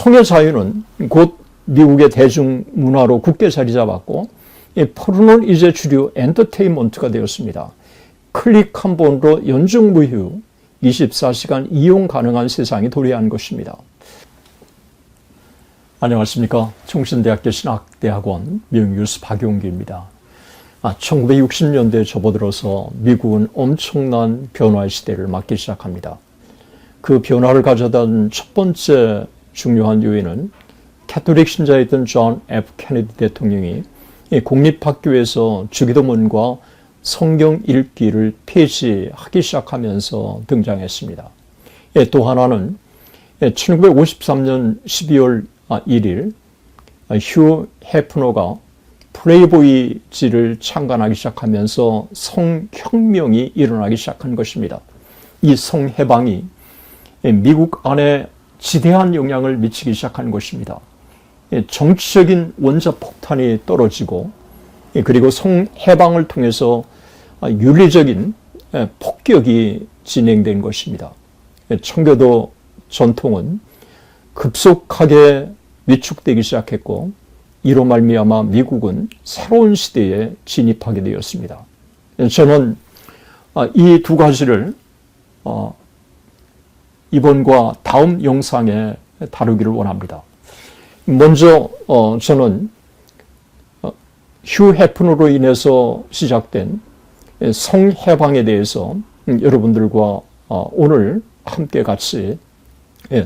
성의 자유는 곧 미국의 대중문화로 굳게 자리 잡았고 포르노는 이제 주류 엔터테인먼트가 되었습니다. 클릭 한 번으로 연중 무휴 24시간 이용 가능한 세상이 도래한 것입니다. 안녕하십니까. 총신대학교 신학대학원 명유스 박용기입니다. 1960년대에 접어들어서 미국은 엄청난 변화의 시대를 맞기 시작합니다. 그 변화를 가져다 첫 번째 중요한 요인은 캐톨릭 신자였던 존 F. 케네디 대통령이 공립학교에서 주기도문과 성경 읽기를 폐지하기 시작하면서 등장했습니다. 또 하나는 1953년 12월 1일 휴 해프너가 플레이보이지를 창간하기 시작하면서 성혁명이 일어나기 시작한 것입니다. 이 성해방이 미국 안에 지대한 영향을 미치기 시작한 것입니다. 정치적인 원자폭탄이 떨어지고 그리고 성해방을 통해서 윤리적인 폭격이 진행된 것입니다. 청교도 전통은 급속하게 위축되기 시작했고 이로 말미암아 미국은 새로운 시대에 진입하게 되었습니다. 저는 이 두 가지를 이번과 다음 영상에 다루기를 원합니다. 먼저 저는 휴 해프너로 인해서 시작된 성해방에 대해서 여러분들과 오늘 함께 같이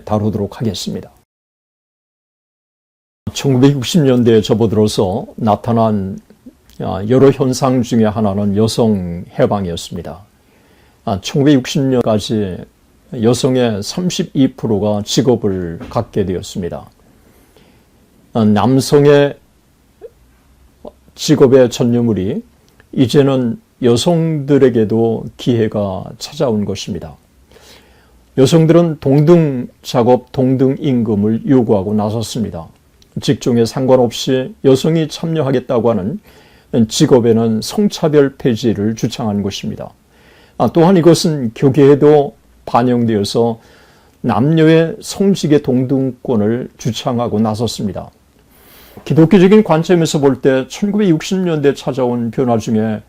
다루도록 하겠습니다. 1960년대에 접어들어서 나타난 여러 현상 중에 하나는 여성 해방이었습니다. 1960년까지 여성의 32%가 직업을 갖게 되었습니다. 남성의 직업의 전유물이 이제는 여성들에게도 기회가 찾아온 것입니다. 여성들은 동등 작업, 동등 임금을 요구하고 나섰습니다. 직종에 상관없이 여성이 참여하겠다고 하는 직업에는 성차별 폐지를 주창한 것입니다. 또한 이것은 교계에도 반영되어서 남녀의 성직의 동등권을 주창하고 나섰습니다. 기독교적인 관점에서 볼 때 1960년대에 찾아온 변화 중에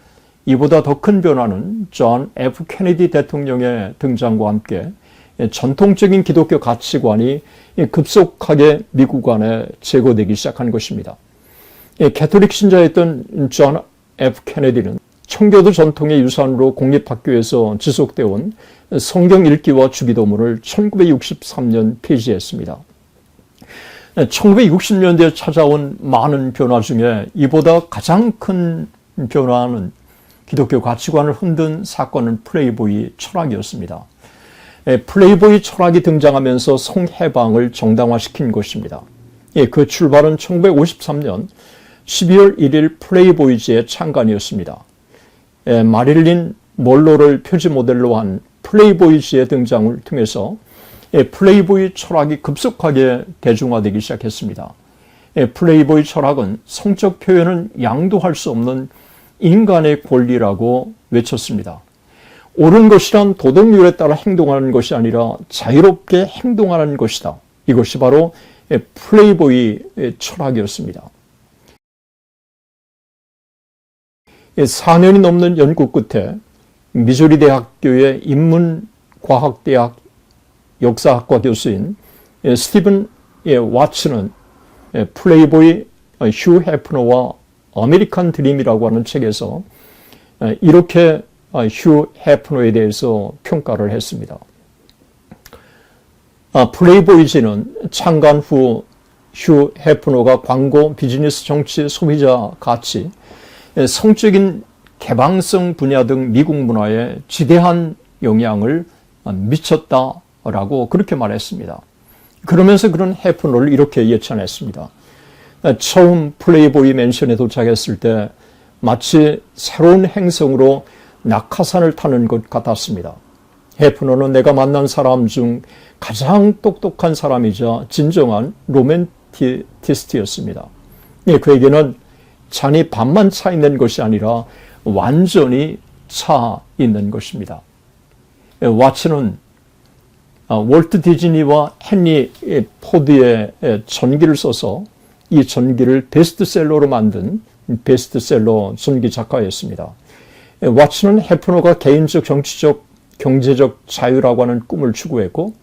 이보다 더 큰 변화는 존 F. 케네디 대통령의 등장과 함께 전통적인 기독교 가치관이 급속하게 미국 안에 제거되기 시작한 것입니다. 캐톨릭 신자였던 존 F. 케네디는 청교도 전통의 유산으로 공립학교에서 지속되어 온 성경 읽기와 주기도문을 1963년 폐지했습니다. 1960년대에 찾아온 많은 변화 중에 이보다 가장 큰 변화는 기독교 가치관을 흔든 사건은 플레이보이 철학이었습니다. 플레이보이 철학이 등장하면서 성해방을 정당화시킨 것입니다. 그 출발은 1953년 12월 1일 플레이보이지의 창간이었습니다. 마릴린 몰로를 표지 모델로 한 플레이보이지의 등장을 통해서 플레이보이 철학이 급속하게 대중화되기 시작했습니다. 플레이보이 철학은 성적 표현은 양도할 수 없는 인간의 권리라고 외쳤습니다. 옳은 것이란 도덕률에 따라 행동하는 것이 아니라 자유롭게 행동하는 것이다. 이것이 바로 플레이보이 철학이었습니다. 4년이 넘는 연구 끝에 미주리 대학교의 인문과학대학 역사학과 교수인 스티븐 와츠는 플레이보이 휴 해프너와 아메리칸 드림이라고 하는 책에서 이렇게 휴 해프너에 대해서 평가를 했습니다. 플레이보이지는 창간 후 휴 해프너가 광고, 비즈니스, 정치, 소비자 가치, 성적인 개방성 분야 등 미국 문화에 지대한 영향을 미쳤다라고 그렇게 말했습니다. 그러면서 그런 해프너를 이렇게 예찬했습니다. 처음 플레이보이 맨션에 도착했을 때 마치 새로운 행성으로 낙하산을 타는 것 같았습니다. 해프너는 내가 만난 사람 중 가장 똑똑한 사람이자 진정한 로맨티스트였습니다. 그에게는 잔이 반만 차 있는 것이 아니라 완전히 차 있는 것입니다. 와츠는 월트 디즈니와 헨리 포드의 전기를 써서 이 전기를 베스트셀러로 만든 베스트셀러 전기 작가였습니다. 왓츠는 해프너가 개인적, 정치적, 경제적 자유라고 하는 꿈을 추구했고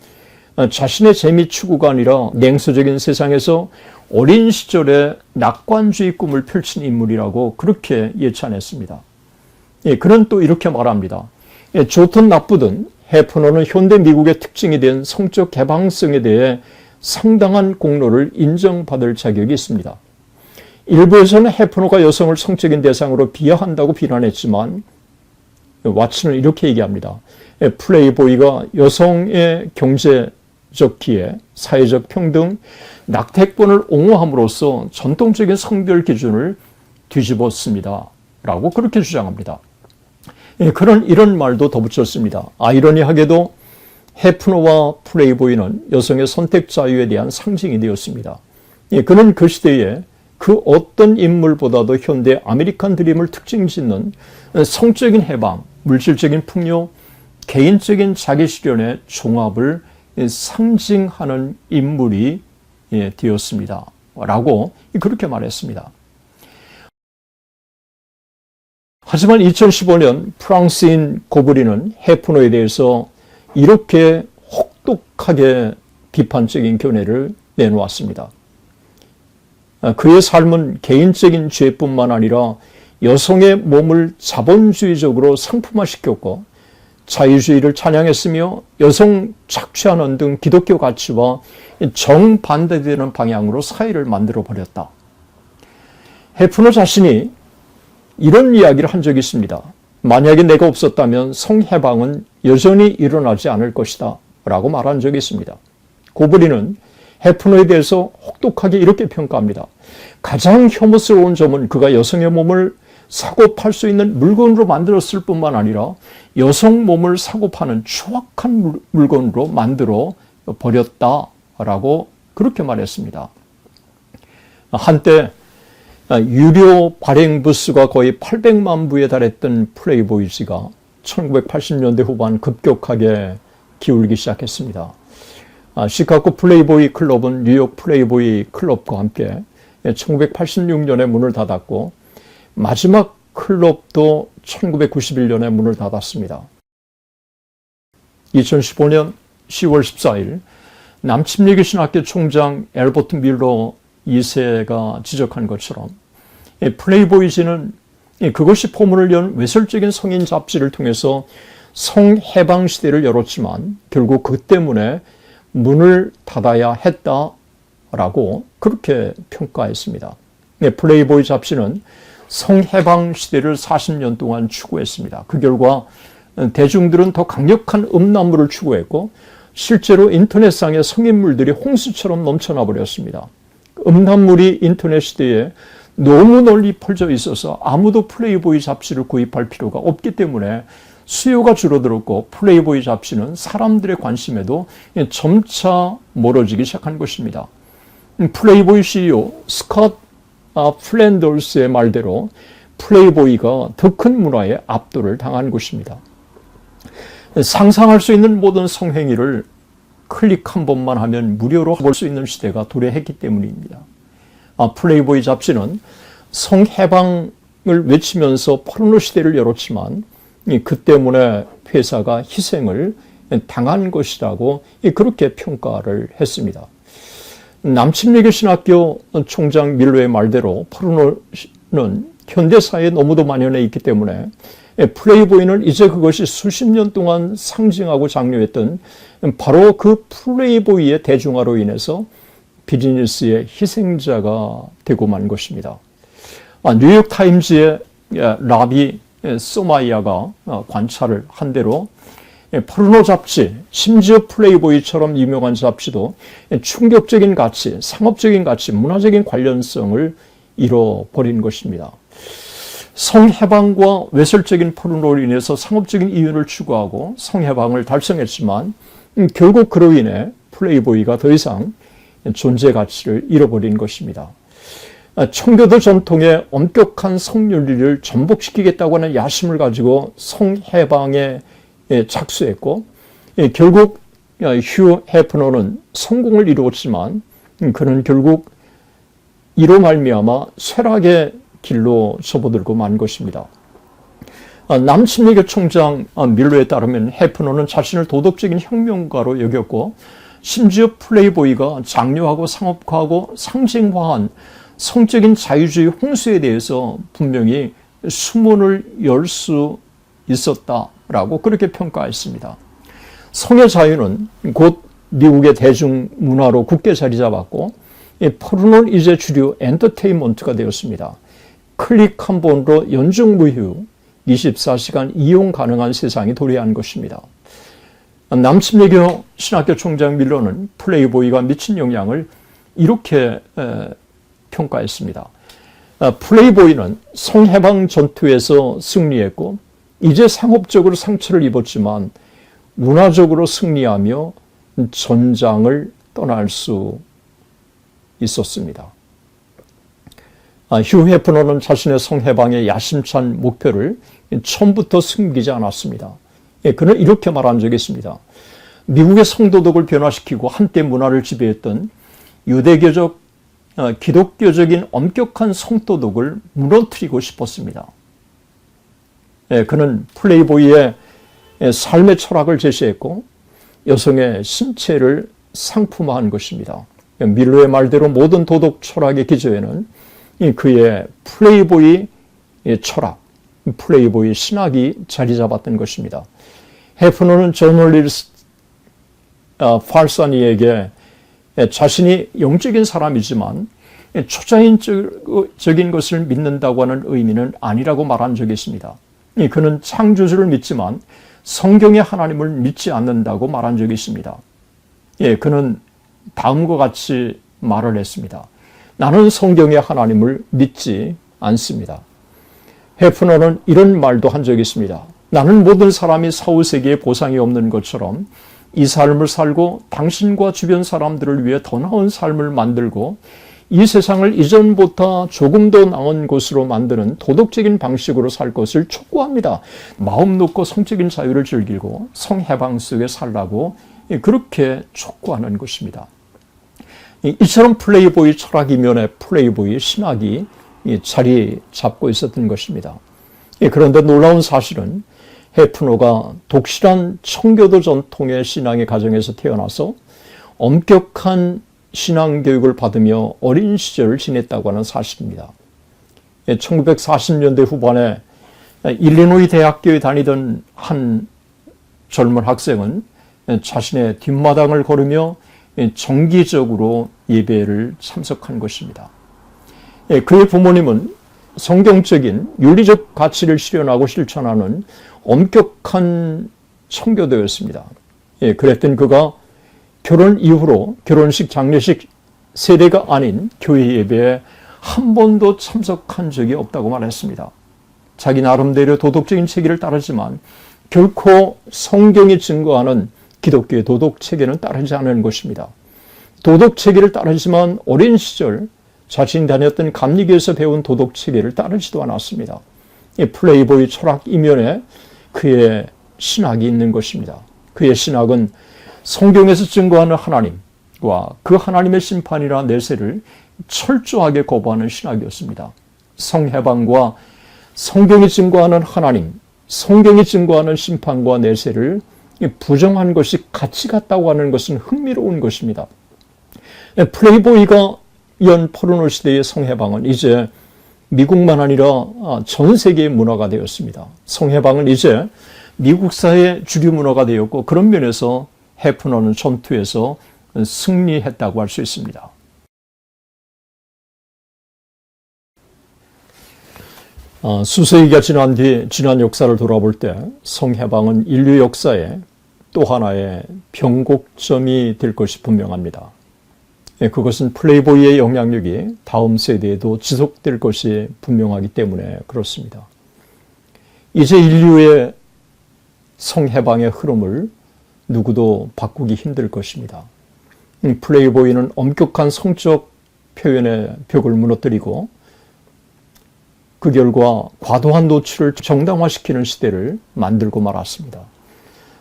자신의 재미 추구가 아니라 냉소적인 세상에서 어린 시절에 낙관주의 꿈을 펼친 인물이라고 그렇게 예찬했습니다. 그는 또 이렇게 말합니다. 좋든 나쁘든 해프너는 현대 미국의 특징이 된 성적 개방성에 대해 상당한 공로를 인정받을 자격이 있습니다. 일부에서는 해프너가 여성을 성적인 대상으로 비하한다고 비난했지만 왓츠는 이렇게 얘기합니다. 플레이보이가 여성의 경제적 기회, 사회적 평등, 낙태권을 옹호함으로써 전통적인 성별 기준을 뒤집었습니다. 라고 그렇게 주장합니다. 그런 이런 말도 덧붙였습니다. 아이러니하게도 해프너와 플레이보이는 여성의 선택 자유에 대한 상징이 되었습니다. 그는 그 시대에 그 어떤 인물보다도 현대 아메리칸 드림을 특징 짓는 성적인 해방, 물질적인 풍요, 개인적인 자기 실현의 종합을 상징하는 인물이 되었습니다. 라고 그렇게 말했습니다. 하지만 2015년 프랑스인 고브리는 해프너에 대해서 이렇게 혹독하게 비판적인 견해를 내놓았습니다. 그의 삶은 개인적인 죄뿐만 아니라 여성의 몸을 자본주의적으로 상품화시켰고 자유주의를 찬양했으며 여성 착취하는 등 기독교 가치와 정반대되는 방향으로 사회를 만들어버렸다. 해프너 자신이 이런 이야기를 한 적이 있습니다. 만약에 내가 없었다면 성해방은 여전히 일어나지 않을 것이다 라고 말한 적이 있습니다. 고브리는 해프너에 대해서 혹독하게 이렇게 평가합니다. 가장 혐오스러운 점은 그가 여성의 몸을 사고 팔 수 있는 물건으로 만들었을 뿐만 아니라 여성 몸을 사고 파는 추악한 물건으로 만들어 버렸다라고 그렇게 말했습니다. 한때 유료 발행 부수가 거의 800만 부에 달했던 플레이보이즈가 1980년대 후반 급격하게 기울기 시작했습니다. 시카고 플레이보이 클럽은 뉴욕 플레이보이 클럽과 함께 1986년에 문을 닫았고 마지막 클럽도 1991년에 문을 닫았습니다. 2015년 10월 14일 남침리교 신학교 총장 엘버트 밀러 2세가 지적한 것처럼 플레이보이즈는 그것이 포문을 연 외설적인 성인 잡지를 통해서 성해방 시대를 열었지만 결국 그 때문에 문을 닫아야 했다라고 그렇게 평가했습니다. 플레이보이 잡지는 성해방 시대를 40년 동안 추구했습니다. 그 결과 대중들은 더 강력한 음란물을 추구했고 실제로 인터넷상의 성인물들이 홍수처럼 넘쳐나 버렸습니다. 음란물이 인터넷 시대에 너무 널리 퍼져 있어서 아무도 플레이보이 잡지를 구입할 필요가 없기 때문에 수요가 줄어들었고 플레이보이 잡지는 사람들의 관심에도 점차 멀어지기 시작한 것입니다. 플레이보이 CEO 스콧 플랜더스의 말대로 플레이보이가 더 큰 문화에 압도를 당한 것입니다. 상상할 수 있는 모든 성행위를 클릭 한 번만 하면 무료로 볼 수 있는 시대가 도래했기 때문입니다. 플레이보이 잡지는 성해방을 외치면서 포르노 시대를 열었지만 그 때문에 회사가 희생을 당한 것이라고 그렇게 평가를 했습니다. 남침리교 신학교 총장 밀러의 말대로 포르노는 현대사회에 너무도 만연해 있기 때문에 플레이보이는 이제 그것이 수십 년 동안 상징하고 장려했던 바로 그 플레이보이의 대중화로 인해서 비즈니스의 희생자가 되고 만 것입니다. 뉴욕타임즈의 라비 소마이아가 관찰을 한 대로 포르노 잡지, 심지어 플레이보이처럼 유명한 잡지도 충격적인 가치, 상업적인 가치, 문화적인 관련성을 잃어버린 것입니다. 성해방과 외설적인 포르노로 인해서 상업적인 이윤을 추구하고 성해방을 달성했지만 결국 그로 인해 플레이보이가 더 이상 존재 가치를 잃어버린 것입니다. 청교도 전통의 엄격한 성윤리를 전복시키겠다고 하는 야심을 가지고 성해방에 착수했고 결국 휴 해프너는 성공을 이루었지만 그는 결국 이로 말미암아 쇠락의 길로 접어들고 만 것입니다. 남침례교 총장 밀러에 따르면 해프너는 자신을 도덕적인 혁명가로 여겼고 심지어 플레이보이가 장려하고 상업화하고 상징화한 성적인 자유주의 홍수에 대해서 분명히 수문을 열 수 있었다라고 그렇게 평가했습니다. 성의 자유는 곧 미국의 대중문화로 굳게 자리 잡았고 포르노는 이제 주류 엔터테인먼트가 되었습니다. 클릭 한 번으로 연중무휴 24시간 이용 가능한 세상이 도래한 것입니다. 남침례교 신학교 총장 밀러는 플레이보이가 미친 영향을 이렇게 평가했습니다. 플레이보이는 성해방 전투에서 승리했고 이제 상업적으로 상처를 입었지만 문화적으로 승리하며 전장을 떠날 수 있었습니다. 휴 해프너는 자신의 성해방의 야심찬 목표를 처음부터 숨기지 않았습니다. 그는 이렇게 말한 적이 있습니다. 미국의 성도덕을 변화시키고 한때 문화를 지배했던 유대교적, 기독교적인 엄격한 성도덕을 무너뜨리고 싶었습니다. 그는 플레이보이의 삶의 철학을 제시했고 여성의 신체를 상품화한 것입니다. 밀러의 말대로 모든 도덕 철학의 기저에는 그의 플레이보이 철학, 플레이보이 신학이 자리 잡았던 것입니다. 해프너는 저널리스트 팔사니에게 자신이 영적인 사람이지만 초자연적인 것을 믿는다고 하는 의미는 아니라고 말한 적이 있습니다. 그는 창조주를 믿지만 성경의 하나님을 믿지 않는다고 말한 적이 있습니다. 그는 다음과 같이 말을 했습니다. 나는 성경의 하나님을 믿지 않습니다. 해프너는 이런 말도 한 적이 있습니다. 나는 모든 사람이 사후세계에 보상이 없는 것처럼 이 삶을 살고 당신과 주변 사람들을 위해 더 나은 삶을 만들고 이 세상을 이전보다 조금 더 나은 곳으로 만드는 도덕적인 방식으로 살 것을 촉구합니다. 마음 놓고 성적인 자유를 즐기고 성해방 속에 살라고 그렇게 촉구하는 것입니다. 이처럼 플레이보이 철학 이면에 플레이보이 신학이 자리 잡고 있었던 것입니다. 그런데 놀라운 사실은 해프너가 독실한 청교도 전통의 신앙의 가정에서 태어나서 엄격한 신앙교육을 받으며 어린 시절을 지냈다고 하는 사실입니다. 1940년대 후반에 일리노이 대학교에 다니던 한 젊은 학생은 자신의 뒷마당을 걸으며 정기적으로 예배를 참석한 것입니다. 그의 부모님은 성경적인 윤리적 가치를 실현하고 실천하는 엄격한 청교도였습니다. 그랬던 그가 결혼 이후로 결혼식, 장례식 세대가 아닌 교회 예배에 한 번도 참석한 적이 없다고 말했습니다. 자기 나름대로 도덕적인 체계를 따르지만 결코 성경이 증거하는 기독교의 도덕 체계는 따르지 않은 것입니다. 도덕 체계를 따르지만 어린 시절 자신이 다녔던 감리교에서 배운 도덕 체계를 따르지도 않았습니다. 이 플레이보이 철학 이면에 그의 신학이 있는 것입니다. 그의 신학은 성경에서 증거하는 하나님과 그 하나님의 심판이나 내세를 철저하게 거부하는 신학이었습니다. 성해방과 성경이 증거하는 하나님, 성경이 증거하는 심판과 내세를 부정한 것이 같이 같다고 하는 것은 흥미로운 것입니다. 플레이보이가 연 포르노 시대의 성해방은 이제 미국만 아니라 전 세계의 문화가 되었습니다. 성해방은 이제 미국 사회의 주류 문화가 되었고 그런 면에서 해프너는 전투에서 승리했다고 할 수 있습니다. 수세기가 지난 뒤 지난 역사를 돌아볼 때 성해방은 인류 역사의 또 하나의 변곡점이 될 것이 분명합니다. 그것은 플레이보이의 영향력이 다음 세대에도 지속될 것이 분명하기 때문에 그렇습니다. 이제 인류의 성해방의 흐름을 누구도 바꾸기 힘들 것입니다. 플레이보이는 엄격한 성적 표현의 벽을 무너뜨리고 그 결과 과도한 노출을 정당화시키는 시대를 만들고 말았습니다.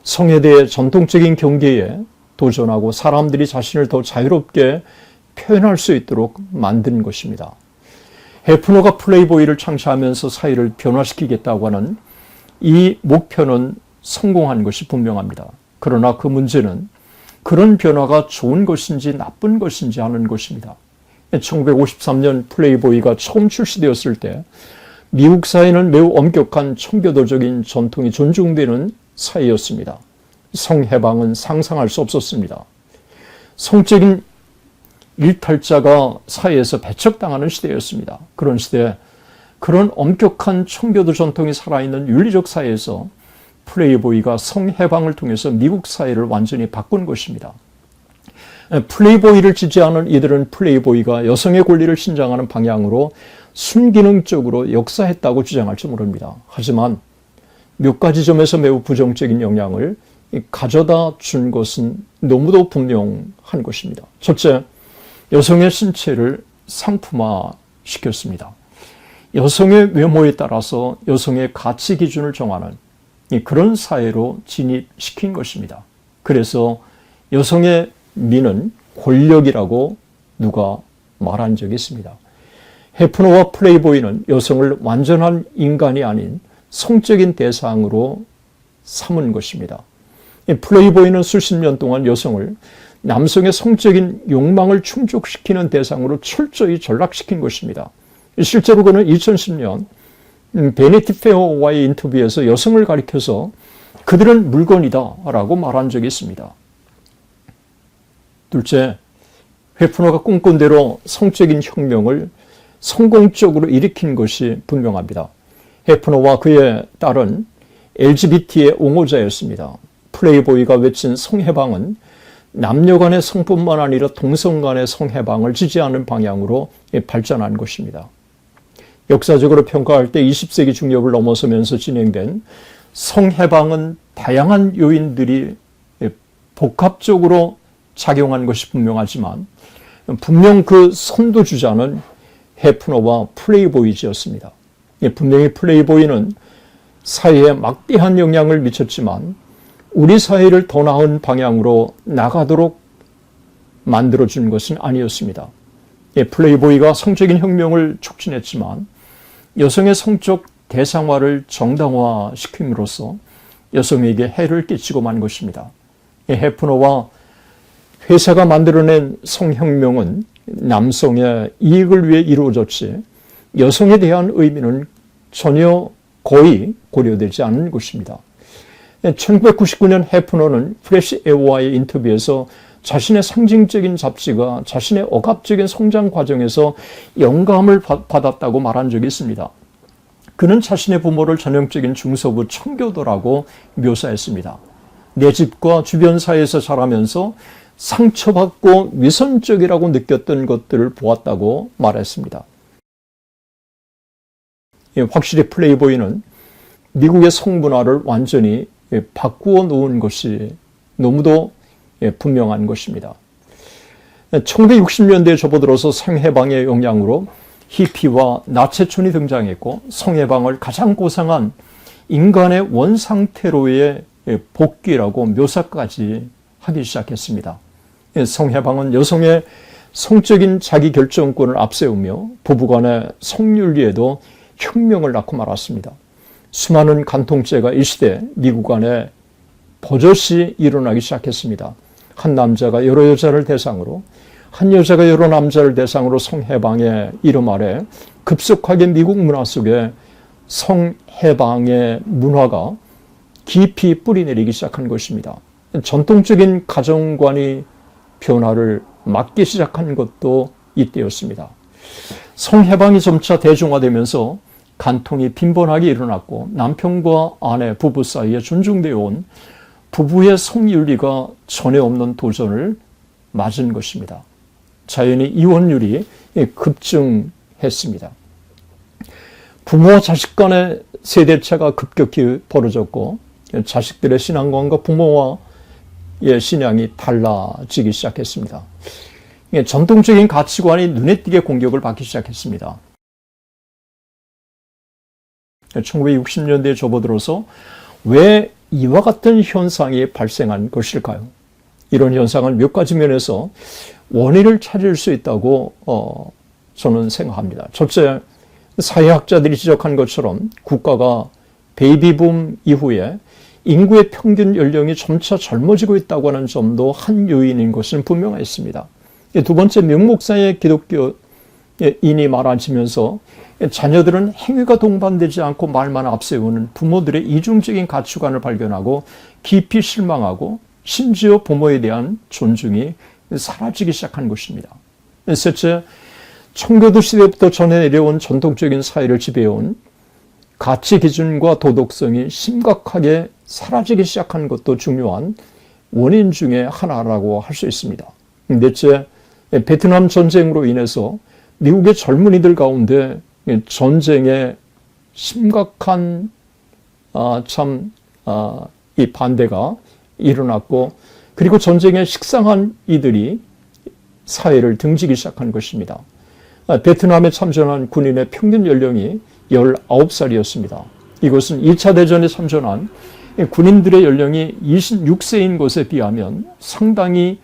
성에 대해 전통적인 경계에 도전하고 사람들이 자신을 더 자유롭게 표현할 수 있도록 만든 것입니다. 해프너가 플레이보이를 창시하면서 사회를 변화시키겠다고 하는 이 목표는 성공한 것이 분명합니다. 그러나 그 문제는 그런 변화가 좋은 것인지 나쁜 것인지 하는 것입니다. 1953년 플레이보이가 처음 출시되었을 때 미국 사회는 매우 엄격한 청교도적인 전통이 존중되는 사회였습니다. 성해방은 상상할 수 없었습니다. 성적인 일탈자가 사회에서 배척당하는 시대였습니다. 그런 시대에 그런 엄격한 청교도 전통이 살아있는 윤리적 사회에서 플레이보이가 성해방을 통해서 미국 사회를 완전히 바꾼 것입니다. 플레이보이를 지지하는 이들은 플레이보이가 여성의 권리를 신장하는 방향으로 순기능적으로 역사했다고 주장할지 모릅니다. 하지만 몇 가지 점에서 매우 부정적인 영향을 가져다 준 것은 너무도 분명한 것입니다. 첫째, 여성의 신체를 상품화시켰습니다. 여성의 외모에 따라서 여성의 가치 기준을 정하는 그런 사회로 진입시킨 것입니다. 그래서 여성의 미는 권력이라고 누가 말한 적이 있습니다. 해프너와 플레이보이는 여성을 완전한 인간이 아닌 성적인 대상으로 삼은 것입니다. 플레이보이는 수십 년 동안 여성을 남성의 성적인 욕망을 충족시키는 대상으로 철저히 전락시킨 것입니다. 실제로 그는 2010년 베니티 페어와의 인터뷰에서 여성을 가리켜서 그들은 물건이다 라고 말한 적이 있습니다. 둘째, 해프너가 꿈꾼 대로 성적인 혁명을 성공적으로 일으킨 것이 분명합니다. 해프너와 그의 딸은 LGBT의 옹호자였습니다. 플레이보이가 외친 성해방은 남녀 간의 성뿐만 아니라 동성 간의 성해방을 지지하는 방향으로 발전한 것입니다. 역사적으로 평가할 때 20세기 중엽을 넘어서면서 진행된 성해방은 다양한 요인들이 복합적으로 작용한 것이 분명하지만 분명 그 선두주자는 해프너와 플레이보이즈였습니다. 분명히 플레이보이는 사회에 막대한 영향을 미쳤지만 우리 사회를 더 나은 방향으로 나가도록 만들어준 것은 아니었습니다. 플레이보이가 성적인 혁명을 촉진했지만 여성의 성적 대상화를 정당화시킴으로써 여성에게 해를 끼치고 만 것입니다. 해프너와 회사가 만들어낸 성혁명은 남성의 이익을 위해 이루어졌지 여성에 대한 의미는 전혀 거의 고려되지 않은 것입니다. 1999년 해프너는 프레시 에어와의 인터뷰에서 자신의 상징적인 잡지가 자신의 억압적인 성장 과정에서 영감을 받았다고 말한 적이 있습니다. 그는 자신의 부모를 전형적인 중서부 청교도라고 묘사했습니다. 내 집과 주변 사회에서 자라면서 상처받고 위선적이라고 느꼈던 것들을 보았다고 말했습니다. 확실히 플레이보이는 미국의 성문화를 완전히 바꾸어 놓은 것이 너무도 분명한 것입니다. 1960년대에 접어들어서 성해방의 영향으로 히피와 나체촌이 등장했고 성해방을 가장 고상한 인간의 원상태로의 복귀라고 묘사까지 하기 시작했습니다. 성해방은 여성의 성적인 자기결정권을 앞세우며 부부간의 성윤리에도 혁명을 낳고 말았습니다. 수많은 간통죄가 이 시대 미국 안에 버젓이 일어나기 시작했습니다. 한 남자가 여러 여자를 대상으로, 한 여자가 여러 남자를 대상으로 성해방의 이름 아래 급속하게 미국 문화 속에 성해방의 문화가 깊이 뿌리내리기 시작한 것입니다. 전통적인 가정관이 변화를 맞기 시작한 것도 이때였습니다. 성해방이 점차 대중화되면서 간통이 빈번하게 일어났고 남편과 아내, 부부 사이에 존중되어 온 부부의 성윤리가 전혀 없는 도전을 맞은 것입니다. 자연히 이혼율이 급증했습니다. 부모와 자식 간의 세대차가 급격히 벌어졌고 자식들의 신앙관과 부모와의 신앙이 달라지기 시작했습니다. 전통적인 가치관이 눈에 띄게 공격을 받기 시작했습니다. 1960년대에 접어들어서 왜 이와 같은 현상이 발생한 것일까요? 이런 현상은 몇 가지 면에서 원인을 찾을 수 있다고 저는 생각합니다. 첫째, 사회학자들이 지적한 것처럼 국가가 베이비붐 이후에 인구의 평균 연령이 점차 젊어지고 있다고 하는 점도 한 요인인 것은 분명했습니다. 두 번째, 명목상의 기독교인이 많아지면서 자녀들은 행위가 동반되지 않고 말만 앞세우는 부모들의 이중적인 가치관을 발견하고 깊이 실망하고 심지어 부모에 대한 존중이 사라지기 시작한 것입니다. 셋째, 청교도 시대부터 전해 내려온 전통적인 사회를 지배해온 가치 기준과 도덕성이 심각하게 사라지기 시작한 것도 중요한 원인 중에 하나라고 할 수 있습니다. 넷째, 베트남 전쟁으로 인해서 미국의 젊은이들 가운데 전쟁에 심각한 이 반대가 일어났고, 그리고 전쟁에 식상한 이들이 사회를 등지기 시작한 것입니다. 베트남에 참전한 군인의 평균 연령이 19살이었습니다. 이것은 2차 대전에 참전한 군인들의 연령이 26세인 것에 비하면 상당히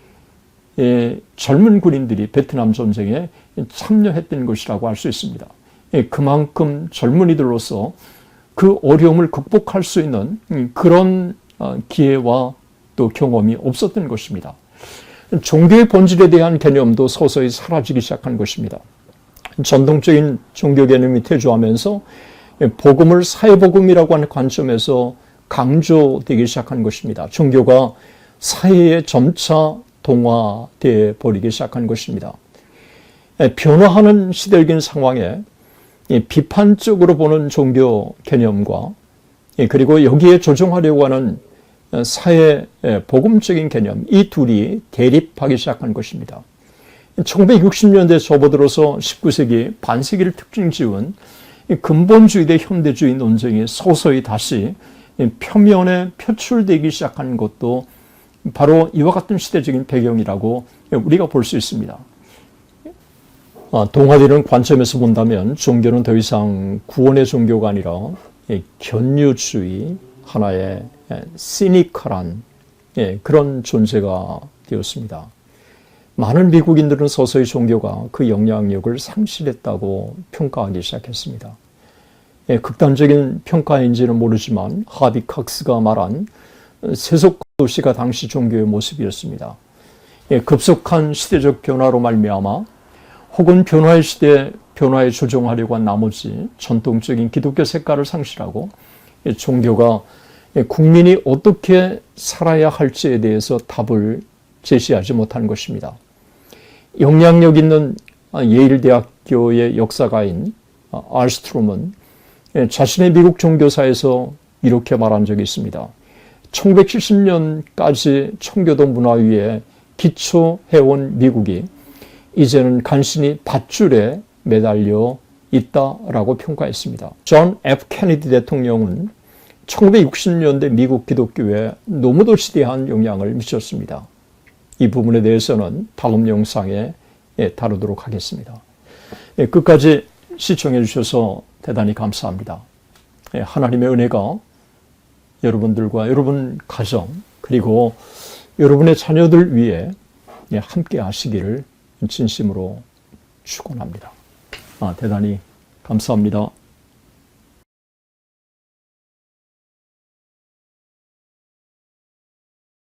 젊은 군인들이 베트남 전쟁에 참여했던 것이라고 할 수 있습니다. 그만큼 젊은이들로서 그 어려움을 극복할 수 있는 그런 기회와 또 경험이 없었던 것입니다. 종교의 본질에 대한 개념도 서서히 사라지기 시작한 것입니다. 전통적인 종교 개념이 퇴조하면서 복음을 사회복음이라고 하는 관점에서 강조되기 시작한 것입니다. 종교가 사회에 점차 동화되어 버리기 시작한 것입니다. 변화하는 시대적인 상황에 비판적으로 보는 종교 개념과 그리고 여기에 조정하려고 하는 사회 복음적인 개념, 이 둘이 대립하기 시작한 것입니다. 1960년대 접어들어서 19세기 반세기를 특징 지은 근본주의 대 현대주의 논쟁이 서서히 다시 표면에 표출되기 시작한 것도 바로 이와 같은 시대적인 배경이라고 우리가 볼 수 있습니다. 동화되는 관점에서 본다면 종교는 더 이상 구원의 종교가 아니라 견유주의, 하나의 시니컬한 그런 존재가 되었습니다. 많은 미국인들은 서서히 종교가 그 영향력을 상실했다고 평가하기 시작했습니다. 극단적인 평가인지는 모르지만 하비 칵스가 말한 세속 도시가 당시 종교의 모습이었습니다. 급속한 시대적 변화로 말미암아 혹은 변화의 시대에 변화에 조정하려고 한 나머지 전통적인 기독교 색깔을 상실하고 종교가 국민이 어떻게 살아야 할지에 대해서 답을 제시하지 못한 것입니다. 영향력 있는 예일대학교의 역사가인 알스트롬은 자신의 미국 종교사에서 이렇게 말한 적이 있습니다. 1970년까지 청교도 문화 위에 기초해온 미국이 이제는 간신히 밧줄에 매달려 있다라고 평가했습니다. 존 F. 케네디 대통령은 1960년대 미국 기독교에 너무도 시대한 영향을 미쳤습니다. 이 부분에 대해서는 다음 영상에 다루도록 하겠습니다. 끝까지 시청해 주셔서 대단히 감사합니다. 하나님의 은혜가 여러분들과 여러분 가정 그리고 여러분의 자녀들 위해 함께 하시기를 진심으로 축원합니다. 대단히 감사합니다.